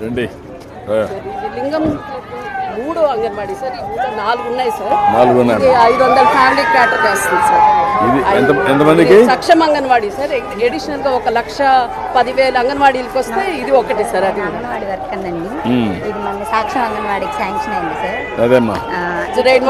రండి. లింగం 3 అంగన్వాడీ సార్. ఈ ఊళ్ళో 4 ఉన్నాయి సార్. 4 ఉన్నాయి. 500 ఫ్యామిలీ క్యాటర్ చేస్తుంది సార్. ఇది ఎంతమందికి? సక్షం అంగన్వాడీ సార్. ఎడిషనల్ గా 1,10,000 అంగన్వాడీలకు వస్తే ఇది ఒకటి సార్. అది అంగన్వాడీ వర్క్ అండి. ఇది మన సాక్షం అంగన్వాడీకి శాంక్షన్ అయింది సార్. అదేమ్మా. కిచెన్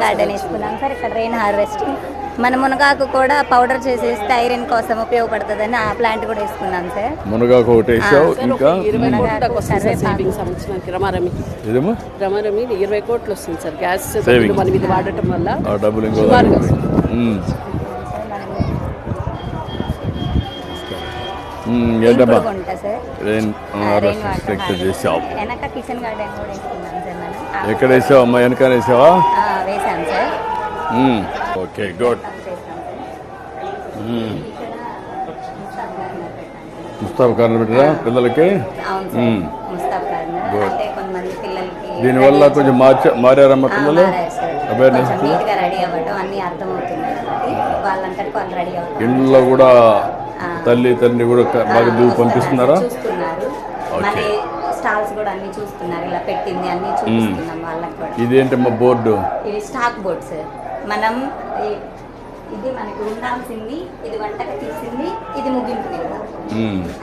గార్డెన్ వేసుకున్నాం సార్. ఇక్కడ రెయిన్ హార్వెస్టింగ్ మన మునగాకు కూడా పౌడర్ చేసేస్తే ఐరన్ కోసం ఉపయోగపడుతుందని ఆ ప్లాంట్ కూడా వేసుకున్నాం సార్. మునగాకు ఒకటి వేసావు. ఇంకా 20 రమారమి 20 కోట్లు వస్తుంది సార్. గ్యాస్ మనం ఇది వాడటం వల్ల డబ్బులు వెనక కిచెన్ గార్డెన్ కూడా వేసుకున్నాం సార్. మనం ఎక్కడ వేసావు అమ్మా? వెనక వేసావా? వేసాం సార్. Okay, good. ముస్తాబ్ కార్నర్ పెట్టరా పిల్లలకి? దీనివల్ల కొంచెం మారారమ్మ పిల్లలు. ఇంట్లో కూడా తల్లి తండ్రి కూడా బాగా దూరం పంపిస్తున్నారా? స్టాల్స్ కూడా అన్ని చూస్తున్నారు. ఇలా పెట్టింది అన్ని చూపిస్తున్నాం వాళ్ళకి కూడా. ఇదేంటమ్మా బోర్డు? ఇది స్టాక్ బోర్డ్ సార్. మనం ఇది మనకి ఉండాల్సింది, ఇది వంటకి తీసింది, ఇది ముగింపు.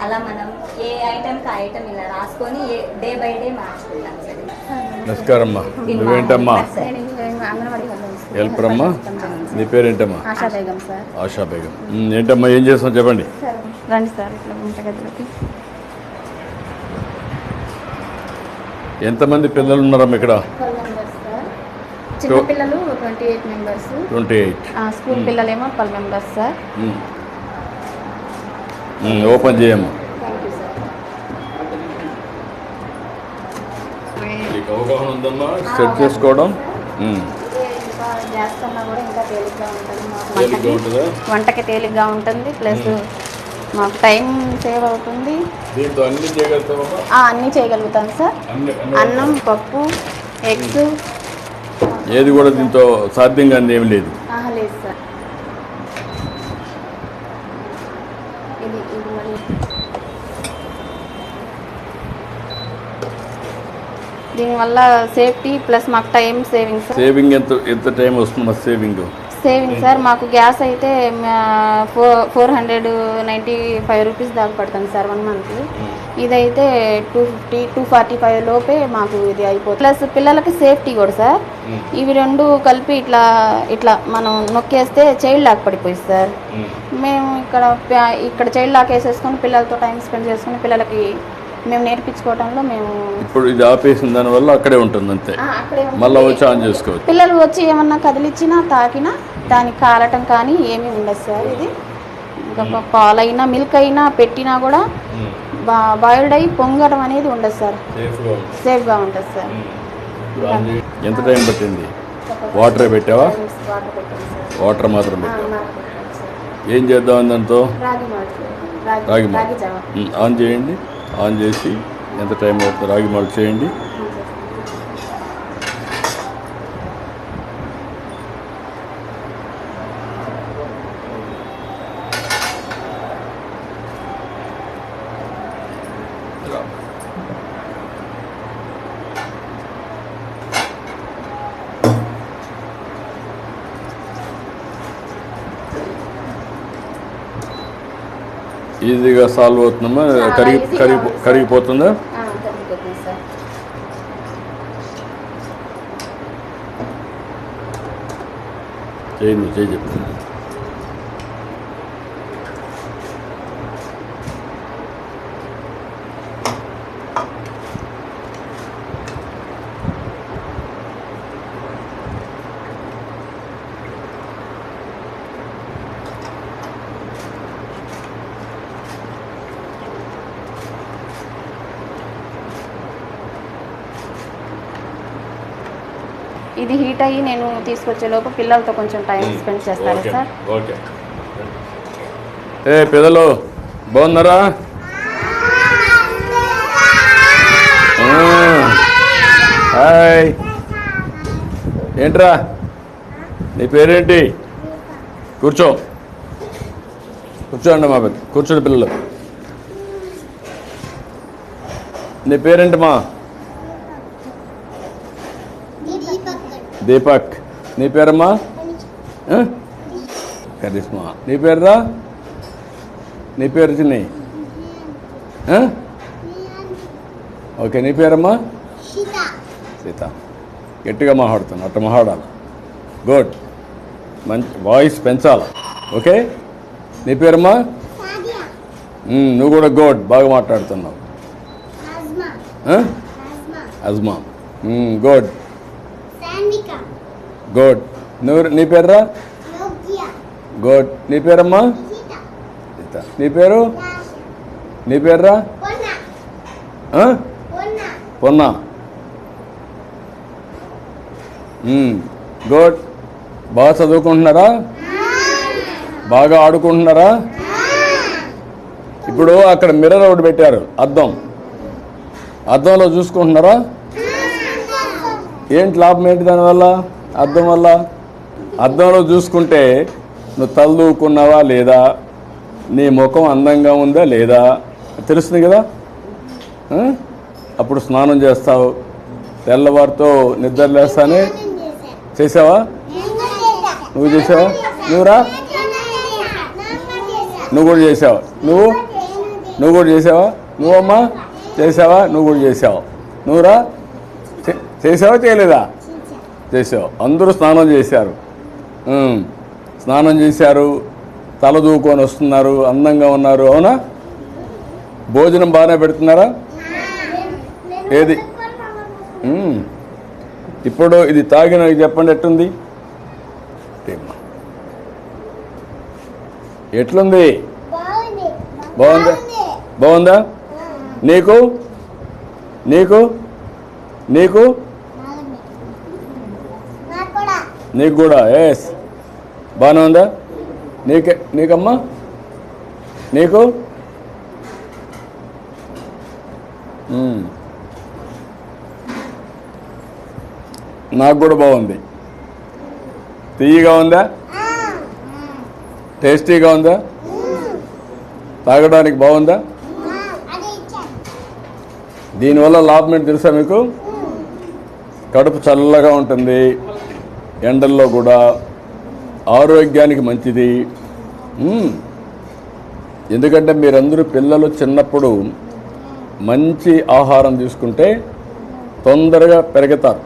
అలా మనం ఏ ఐటమ్ కి ఐటమ్ ఇలా రాసుకొని డే బై డే మార్చుకుంటాం సార్. నమస్కారం అమ్మా. నువ్వేంటమ్మా? హెల్పర్ అమ్మా. నీ పేరేంటమ్మా? ఆశా బేగం సార్. ఆశా బేగం. ఏంటమ్మా ఏం చేస్తాం చెప్పండి. రండి సార్. ఇట్లా వంటగదిలోకి. ఎంతమంది పిల్లలు ఉన్నారమ్మా ఇక్కడ? చిన్న పిల్లలు 28 మెంబర్స్. 28. స్కూల్ పిల్లలేమో 12 మెంబర్స్ సార్. ఓపెన్ చేయమ్మా. అవగాహన ఉందమ్మా సెట్ చేసుకోవడం. గ్యాస్ కన్నా కూడా ఇంకా తేలిగ్గా ఉంటుంది. వంటకి తేలిగ్గా ఉంటుంది. ప్లస్ మాకు టైం సేవ్ అవుతుంది. దీంతో అన్ని చేయగలుగుతామా? అన్నీ చేయగలుగుతాం సార్. అన్నం, పప్పు, ఎగ్స్ ఏది కూడా దీంతో సాధ్యంగా ఏమి లేదు. లేదు సార్. దీనివల్ల సేఫ్టీ ప్లస్ మాకు టైం సేవింగ్ సార్. సేవింగ్ ఎంత టైం వస్తుంది? Saving sir. మాకు గ్యాస్ అయితే 495 రూపీస్ దాకా పడుతుంది సార్ 1 మంత్. ఇదైతే 250, 245 లోపే మాకు ఇది అయిపోతుంది. ప్లస్ పిల్లలకి సేఫ్టీ కూడా సార్. ఇవి 2 కలిపి ఇట్లా మనం నొక్కేస్తే చైల్డ్ లాక్ పడిపోయింది సార్. మేము ఇక్కడ చైల్డ్ లాక్ వేసేసుకొని పిల్లలతో టైం స్పెండ్ చేసుకుని పిల్లలకి మేము నేర్పించుకోవడంలో మేము ఇప్పుడు ఇది ఆపేసిన దానివల్ల అక్కడే ఉంటుంది అంతే. మళ్ళీ వచ్చి ఆన్ చేసుకోవచ్చు. పిల్లలు వచ్చి ఏమన్నా కదిలిచ్చినా తాకినా దానికి కాలటం కానీ ఏమీ ఉండదు సార్. ఇది ఇంకా పాలైనా మిల్క్ అయినా పెట్టినా కూడా బాయిల్డ్ అయ్యి పొంగడం అనేది ఉండదు సార్. సేఫ్గా ఉంటుంది సార్. ఎంత టైం పట్టింది? వాటర్ పెట్టావా? వాటర్ మాత్రం పెట్టావా? ఏం చేద్దాం దాంతో? రాగి మాల్ట్ ఆన్ చేయండి. ఆన్ చేసి ఎంత టైం అవుతుంది రాగి మాల్ట్ చేయండి. ఈజీగా సాల్వ్ అవుతుందమ్మా. కరిగిపోతుందా? చేయండి, చేయి చెప్తాను. ఇది హీట్ అయ్యి నేను తీసుకొచ్చే లోపు పిల్లలతో కొంచెం టైం స్పెండ్ చేస్తాను సార్. ఓకే. పిల్లలు బాగున్నారా? హాయ్. ఏంట్రా నీ పేరేంటి? కూర్చోండి మా పెద్ద. కూర్చోండి పిల్లలు. నీ పేరేంటమ్మా? దీపక్. నీ పేరమ్మా? కరిష్మా. నీ పేరురా? నీ పేరు చిన్ని? ఓకే. నీ పేరమ్మా? సీత. గట్టిగా మాట్లాడుతాను, అట్లా మాట్లాడాలి. గుడ్. మంచి వాయిస్ పెంచాలి. ఓకే. నీ పేరమ్మా? నువ్వు కూడా గుడ్, బాగా మాట్లాడుతున్నావు. అజ్మా. Good good. నీ పేరురా? గుడ్. నీ పేరమ్మా? సీత. నీ పేరు? నీ పేరురా? పొన్నా. గుడ్. బాగా చదువుకుంటున్నారా? బాగా ఆడుకుంటున్నారా? ఇప్పుడు అక్కడ మిర్రర్ ఒకటి పెట్టారు, అద్దం. అద్దంలో చూసుకుంటున్నారా? ఏంటి లాభం ఏంటి దానివల్ల? అద్దం వల్ల అద్దంలో చూసుకుంటే నువ్వు తలదూకున్నావా లేదా, నీ ముఖం అందంగా ఉందా లేదా తెలుస్తుంది కదా. అప్పుడు స్నానం చేస్తావు, తెల్లవారితో నిద్ర లేస్తానే. చేసావా? నువ్వు చేసావా? నువ్వురా? నువ్వు కూడా చేసావా? నువ్వు కూడా చేసావా? నువ్వమ్మా చేసావా? నువ్వు కూడా చేసావు. నువ్వురా? చేసావా చేయలేదా? చేసావు. అందరూ స్నానం చేశారు, స్నానం చేశారు, తల దూకొని వస్తున్నారు, అందంగా ఉన్నారు. అవునా? భోజనం బాగానే పెడుతున్నారా? ఏది ఇప్పుడు ఇది తాగిన చెప్పండి, ఎట్లుంది? ఎట్లుంది? బాగుందా? బాగుందా? నీకు నీకు నీకు నీకు కూడా ఎస్ బాగానే ఉందా? నీకమ్మా? నీకు? నాకు కూడా బాగుంది. తీయగా ఉందా? టేస్టీగా ఉందా? తాగడానికి బాగుందా? దీనివల్ల లాభం ఏంటి తెలుసా మీకు? కడుపు చల్లగా ఉంటుంది, ఎండల్లో కూడా ఆరోగ్యానికి మంచిది. ఎందుకంటే మీరందరూ పిల్లలు చిన్నప్పుడు మంచి ఆహారం తీసుకుంటే తొందరగా పెరుగుతారు,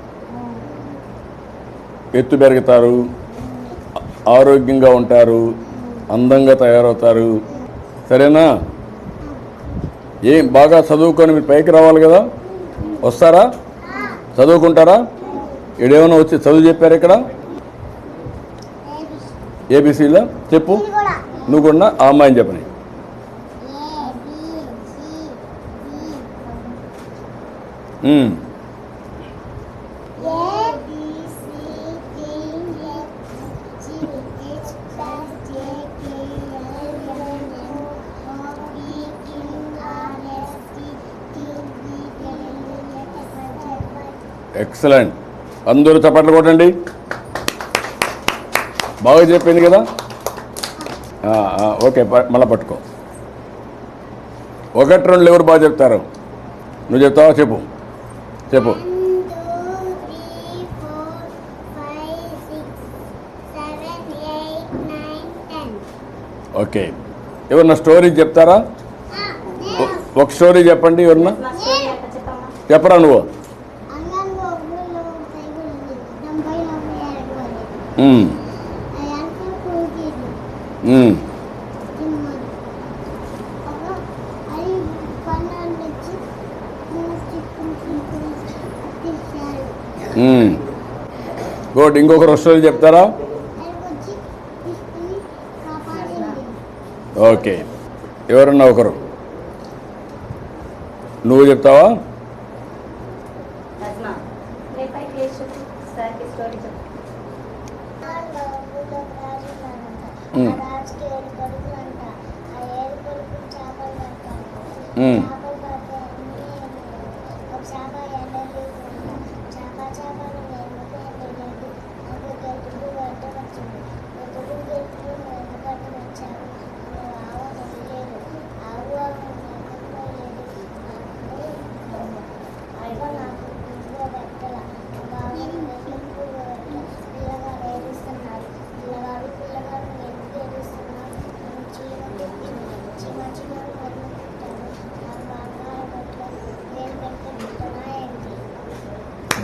ఎత్తు పెరుగుతారు, ఆరోగ్యంగా ఉంటారు, అందంగా తయారవుతారు. సరేనా? ఏం బాగా చదువుకొని మీరు పైకి రావాలి కదా. వస్తారా? చదువుకుంటారా? ఇడేమైనా వచ్చి చదువు చెప్పారు ఇక్కడ? ఏబిసిలో చెప్పు. నువ్వు కూడా ఆ అమ్మాయిని చెప్పని. ఎక్సలెంట్. అందరూ చప్పట్లు కొట్టండి. బాగా చెప్పింది కదా. ఓకే, మళ్ళీ పట్టుకో. 1, 2 ఎవరు బాగా చెప్తారు? నువ్వు చెప్తావా? చెప్పు చెప్పు. 1, 2, 3, 4, 5, 6, 7, 8, 9, 10. ఓకే. ఎవరన్నా స్టోరీ చెప్తారా? ఒక స్టోరీ చెప్పండి. ఎవరన్నా చెప్పరా? నువ్వు గుడ్. ఇంకొకరు స్టోరీ చెప్తారా? ఓకే. ఎవరన్నా ఒకరు. నువ్వు చెప్తావా?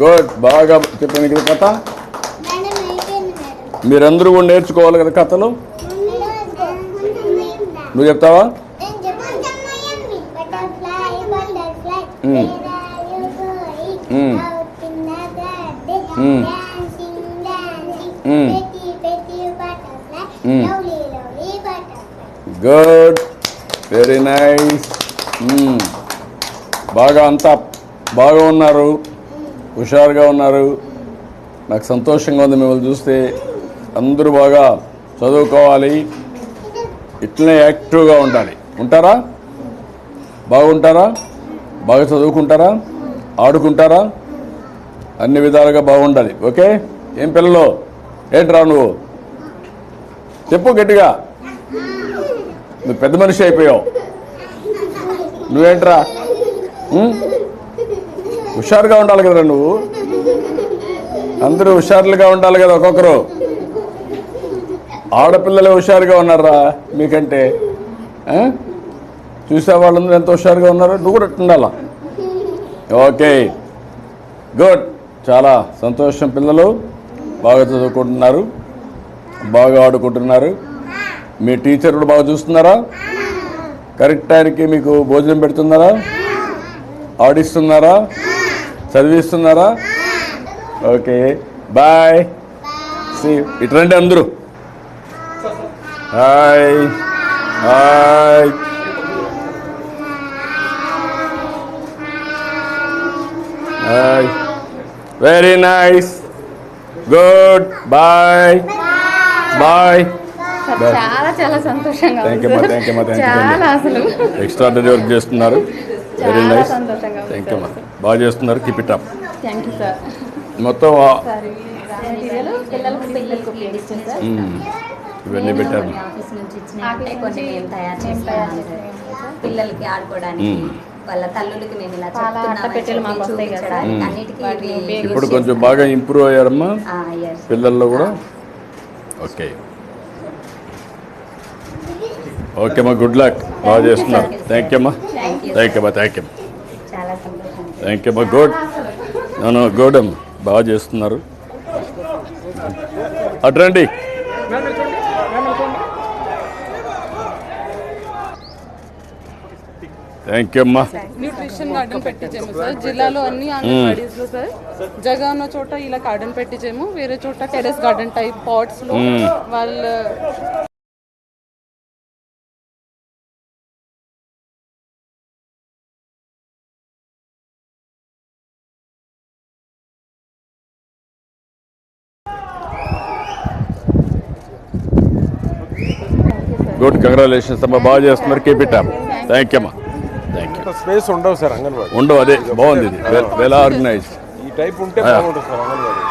గుడ్, బాగా చెప్పాను కదా కథ. మేడం అయిపోయింది మేడం. మీరందరూ కూడా నేర్చుకోవాలి కదా కథలు. నువ్వు చెప్తావా? Butterfly, butterfly, Mm. where are you going? Mm. Out in the garden, Mm. dancing, dancing. Mm. Pretty, pretty butterfly, Mm. lovely, lovely butterfly. Good, very nice. బాగా అంతా బాగా ఉన్నారు, హుషారుగా ఉన్నారు. నాకు సంతోషంగా ఉంది మిమ్మల్ని చూస్తే. అందరూ బాగా చదువుకోవాలి, ఇట్లనే యాక్టివ్గా ఉండాలి. ఉంటారా? బాగుంటారా? బాగా చదువుకుంటారా? ఆడుకుంటారా? అన్ని విధాలుగా బాగుండాలి. ఓకే? ఏం పిల్లలు, ఏంట్రా నువ్వు చెప్పు గట్టిగా. నువ్వు పెద్ద మనిషి అయిపోయావు. నువ్వేంట్రా? హుషారుగా ఉండాలి కదరా నువ్వు. అందరూ హుషారులుగా ఉండాలి కదా. ఒక్కొక్కరు ఆడపిల్లలే హుషారుగా ఉన్నారా మీకంటే? చూసే వాళ్ళందరూ ఎంత హుషారుగా ఉన్నారు. నువ్వు కూడా ఉండాలా. ఓకే, గుడ్, చాలా సంతోషం. పిల్లలు బాగా చదువుకుంటున్నారు, బాగా ఆడుకుంటున్నారు. మీ టీచర్ కూడా బాగా చూస్తున్నారా? కరెక్ట్ టైంకి మీకు భోజనం పెడుతున్నారా? ఆడిస్తున్నారా? చదివిస్తున్నారా? Okay, bye. సి ఇటు రండి అందరూ. Hi hi. Hi, very nice, good, bye bye. చాలా చాలా సంతోషంగా థ్యాంక్ యూ అమ్మా, థ్యాంక్ యూ అమ్మా, థ్యాంక్ చాలా అసలు యూ. ఎక్స్ట్రాడనరీ వర్క్ చేస్తున్నారు. వెరీ చాలా నైస్, సంతోషంగా ఉంది థ్యాంక్ యూ అమ్మా, బాగా చేస్తున్నారు. Keep it up. Thank you sir. మొత్తం పిల్లలకు ఉపయోగిస్తుంది సార్. ఇవన్నీ పెట్టారు. ఆఫీస్ నుంచి ఇచ్చినట్టే కొన్ని మేము తయారు చేస్తాము పిల్లలకి ఆడుకోవడానికి. వాళ్ళ తల్లులకి మేము ఇలా చాలా అట్టపెట్టెలు మాకు వస్తాయి కదా. అన్నిటికీ ఇవి ఇప్పుడు కొంచెం బాగా ఇంప్రూవ్ అయ్యారమ్మా yes. పిల్లల్లో కూడా. ఓకే ఓకే అమ్మా, గుడ్ లక్, బాగా చేస్తున్నారు. థ్యాంక్ యూ అమ్మా, థ్యాంక్ యూ అమ్మా, థ్యాంక్ యూ చాలా సంతోషం. థ్యాంక్ యూ అమ్మా. గుడ్, నన్ను గుడ్ అమ్మా, బాగా చేస్తున్నారు. అట్రండి. థ్యాంక్ యూ అమ్మా. న్యూట్రిషన్ గార్డెన్ పెట్టించాము సార్ జిల్లాలో అన్ని అంగన్వాడీస్ లో సార్. జగ ఉన్న చోట ఇలా గార్డెన్ పెట్టించాము, వేరే చోట టెరెస్ గార్డెన్ టైప్ పాట్స్ లో వాళ్ళ గుడ్, కంగ్రాచులేషన్స్ అమ్మా, బాగా చేస్తున్నారు. Keep it up. Thank you అమ్మా, థ్యాంక్ యూ. స్పేస్ ఉండవు సార్ అంగన్వాడీ. ఉండవు, అదే బాగుంది. ఇది వెల్ ఆర్గనైజ్డ్. ఈ టైప్ ఉంటే బాగుంటుంది sir anganwadi.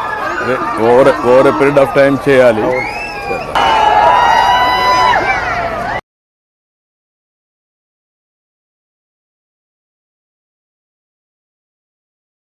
Over a period of time చేయాలి.